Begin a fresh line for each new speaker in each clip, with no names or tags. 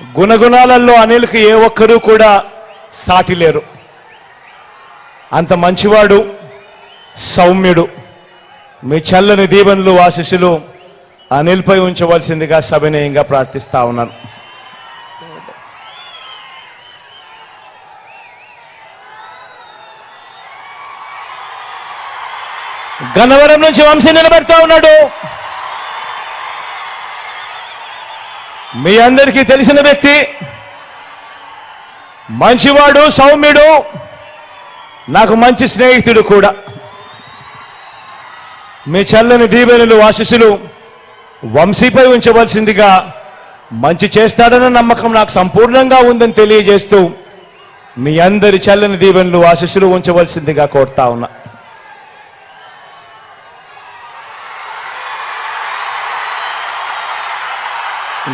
గుణగుణాలలో అనిల్కి ఏ ఒక్కరూ కూడా సాటి లేరు. అంత మంచివాడు, సౌమ్యుడు. మీ చల్లని దీవెనలు ఆశీస్సులు అనిల్పై ఉంచవలసిందిగా సవినయంగా ప్రార్థిస్తా ఉన్నాను. గన్నవరం నుంచి వంశీ నిలబెడతా ఉన్నాడు. మీ అందరికీ తెలిసిన వ్యక్తి, మంచివాడు, సౌమ్యుడు, నాకు మంచి స్నేహితుడు కూడా. మీ చల్లని దీవెనలు ఆశీస్సులు వంశీపై ఉంచవలసిందిగా, మంచి చేస్తాడన్న నమ్మకం నాకు సంపూర్ణంగా ఉందని తెలియజేస్తూ మీ అందరి చల్లని దీవెనలు ఆశీస్సులు ఉంచవలసిందిగా కోరుతా ఉన్నా.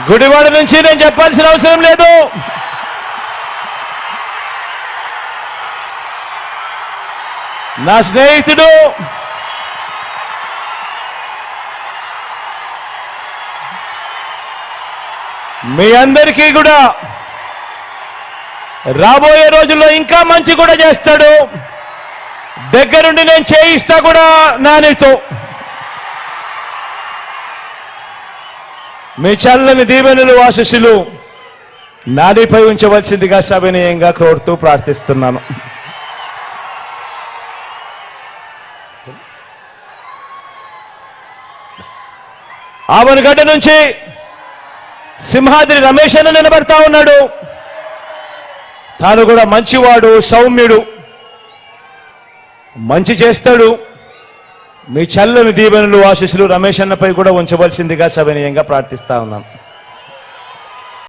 గుడివాడ నుంచి నేను చెప్పాల్సిన అవసరం లేదు. నా స్నేహితుడు, మీ అందరికీ కూడా రాబోయే రోజుల్లో ఇంకా మంచి కూడా చేస్తాడు. దగ్గరుండి నేను చేయిస్తా కూడా నానితో. మీ చల్లని దీవెనలు ఆశీస్సులు నానిపై ఉంచవలసిందిగా సవినయంగా కోరుతూ ప్రార్థిస్తున్నాను. ఆవనగడ్డ నుంచి సింహాద్రి రమేష్ అన్న నిలబడతా ఉన్నాడు. తాను కూడా మంచివాడు, సౌమ్యుడు, మంచి చేస్తాడు. మీ చల్లని దీవెనలు ఆశీస్సులు రమేష్ అన్నపై కూడా ఉంచవలసిందిగా సవినయంగా ప్రార్థిస్తా ఉన్నాను.